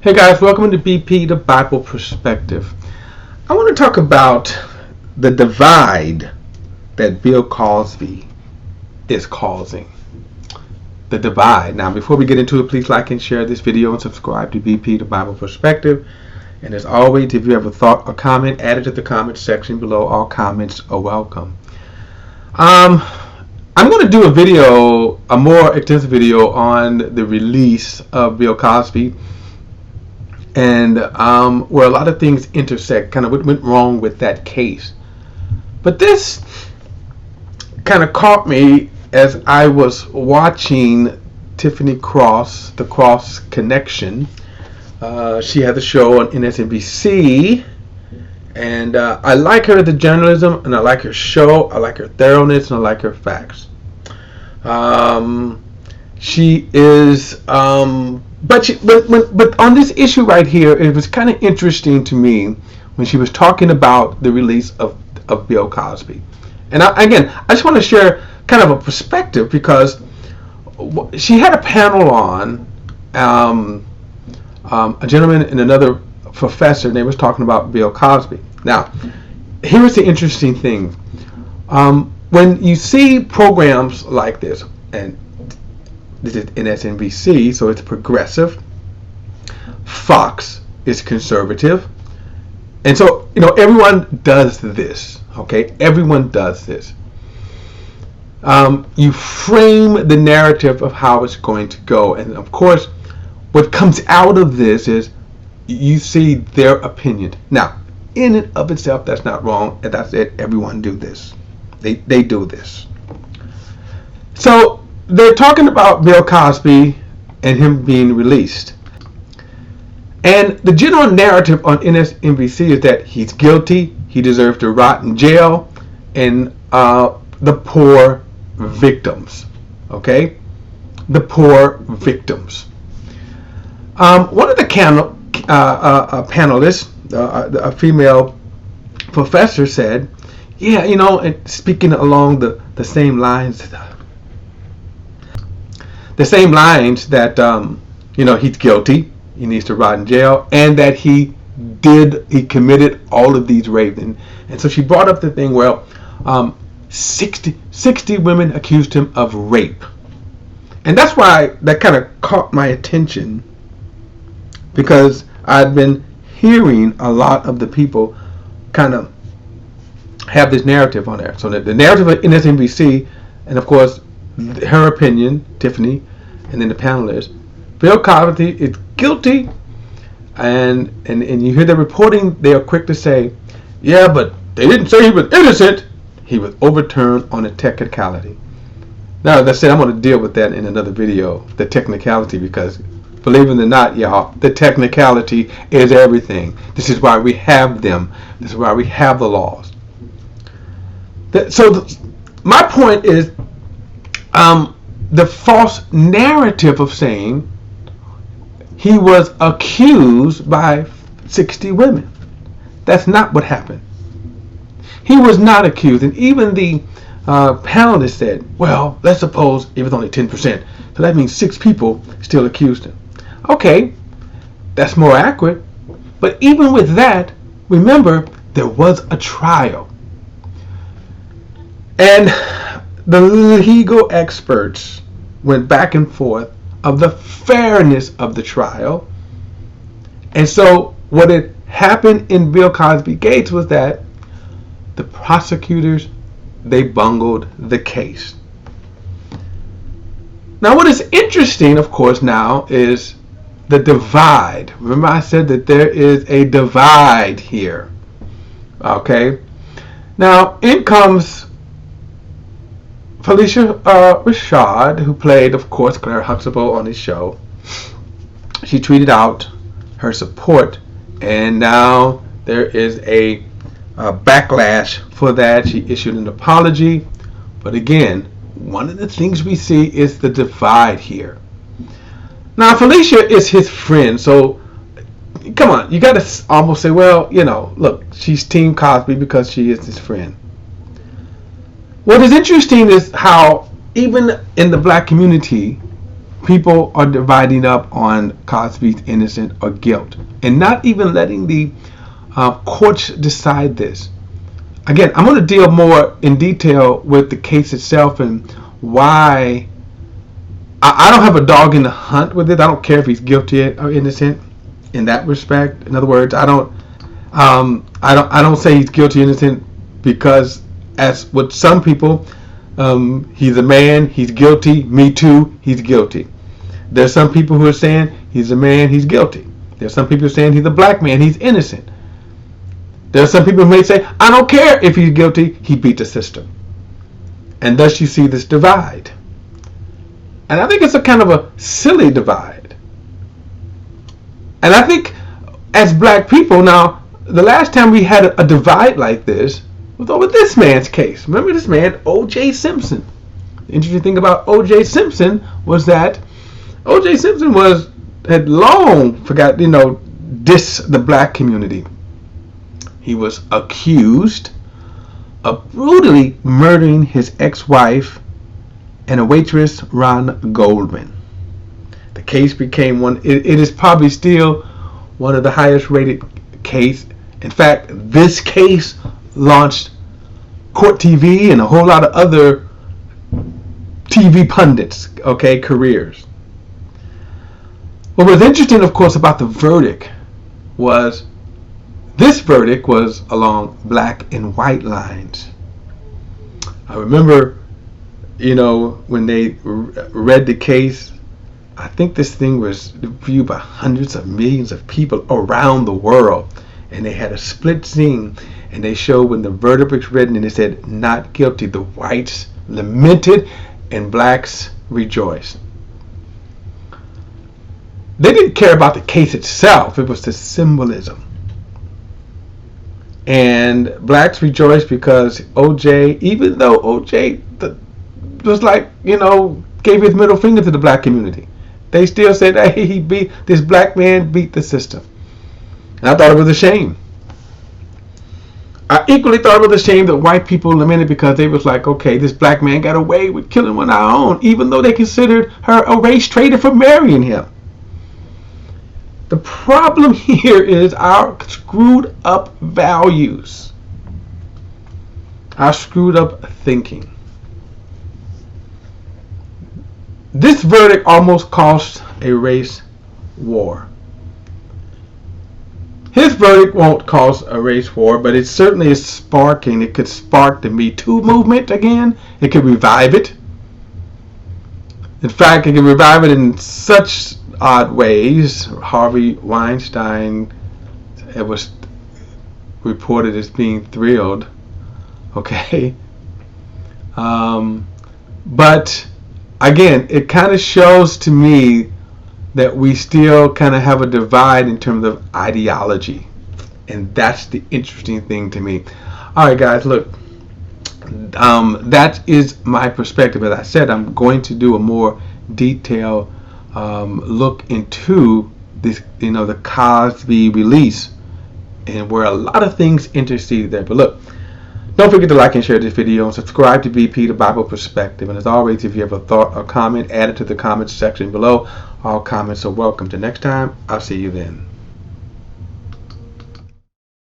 Hey guys, welcome to BP, the Bible Perspective. I want to talk about the divide that Bill Cosby is causing. The divide. Now, before we get into it, please like and share this video and subscribe to BP, the Bible Perspective. And as always, if you have a thought or comment, add it to the comment section below. All comments are welcome. I'm going to do a more extensive video on the release of Bill Cosby and where a lot of things intersect, kind of what went wrong with that case. But this kind of caught me as I was watching Tiffany Cross, The Cross Connection. She had a show on MSNBC, and I like her, the journalism, and I like her show. I like her thoroughness, and I like her facts. She is, but on this issue right here, it was kind of interesting to me when she was talking about the release of Bill Cosby. And I just want to share kind of a perspective because she had a panel on a gentleman and another professor, and they was talking about Bill Cosby. Now, here's the interesting thing. When you see programs like this, and this is MSNBC, so it's progressive. Fox is conservative. And so, everyone does this, okay? Everyone does this. You frame the narrative of how it's going to go. And, of course, what comes out of this is you see their opinion. Now, in and of itself, that's not wrong. And that's it. Everyone do this. They do this. So they're talking about Bill Cosby and him being released. And the general narrative on MSNBC is that he's guilty, he deserves to rot in jail, and the poor victims. Okay? The poor victims. One of the panelists, a female professor, said, yeah, and speaking along the same lines, that he's guilty, he needs to rot in jail, and that he committed all of these rapes. And so she brought up the thing, 60 women accused him of rape. And that's why that kind of caught my attention, because I'd been hearing a lot of the people kind of have this narrative on there. So the narrative of MSNBC, and of course her opinion, Tiffany, and then the panelists, Bill Cosby is guilty, and you hear the reporting, they are quick to say, yeah, but they didn't say he was innocent. He was overturned on a technicality. Now, as I said, I'm going to deal with that in another video, the technicality, because believe it or not, y'all, the technicality is everything. This is why we have them. This is why we have the laws. My point is the false narrative of saying he was accused by 60 women. That's not what happened. He was not accused. And even the panelist said, well, let's suppose it was only 10%. So that means 6 people still accused him. Okay, that's more accurate. But even with that, remember, there was a trial. And the legal experts went back and forth of the fairness of the trial. And so what had happened in Bill Cosby case was that the prosecutors, they bungled the case. Now what is interesting, of course, now is the divide. Remember I said that there is a divide here. Okay? Now in comes Felicia Rashad, who played, of course, Claire Huxtable on his show. She tweeted out her support, and now there is a backlash for that. She issued an apology, but again, one of the things we see is the divide here. Now, Felicia is his friend, so come on, you got to almost say, well, look, she's Team Cosby because she is his friend. What is interesting is how even in the black community, people are dividing up on Cosby's innocent or guilt, and not even letting the courts decide this. Again, I'm going to deal more in detail with the case itself and why I don't have a dog in the hunt with it. I don't care if he's guilty or innocent in that respect. In other words, I don't say he's guilty or innocent because, as with some people, he's a man, he's guilty. Me too, he's guilty. There's some people who are saying he's a man, he's guilty. There's some people who are saying he's a black man, he's innocent. There's some people who may say, I don't care if he's guilty, he beat the system. And thus you see this divide. And I think it's a kind of a silly divide. And I think as black people, now, the last time we had a divide like this was over this man's case. Remember this man, O.J. Simpson. The interesting thing about O.J. Simpson was that O.J. Simpson had long diss the black community. He was accused of brutally murdering his ex-wife and a waitress, Ron Goldman. The case became it is probably still one of the highest rated cases. In fact, this case launched Court TV and a whole lot of other TV pundits, careers. What was interesting, of course, about the verdict was this verdict was along black and white lines. I remember, when they read the case, I think this thing was viewed by hundreds of millions of people around the world. And they had a split scene, and they showed when the verdict was written and it said not guilty, the whites lamented and blacks rejoiced. They didn't care about the case itself, it was the symbolism. And blacks rejoiced because OJ, even though OJ was gave his middle finger to the black community, they still said, hey, this black man beat the system. And I thought it was a shame. I equally thought it was a shame that white people lamented because they was like, okay, this black man got away with killing one of our own, even though they considered her a race traitor for marrying him. The problem here is our screwed up values, our screwed up thinking. This verdict almost cost a race war. His verdict won't cause a race war, but it certainly is sparking. It could spark the Me Too movement again. It could revive it. In fact, it can revive it in such odd ways. Harvey Weinstein, it was reported as being thrilled. Okay. But again, it kind of shows to me that we still kind of have a divide in terms of ideology. And that's the interesting thing to me. All right, guys, look. That is my perspective. As I said, I'm going to do a more detailed look into this, the Cosby release, and where a lot of things intercede there. But look, don't forget to like and share this video and subscribe to BP, the Bible Perspective. And as always, if you have a thought or comment, add it to the comments section below. All comments are welcome. Till next time, I'll see you then.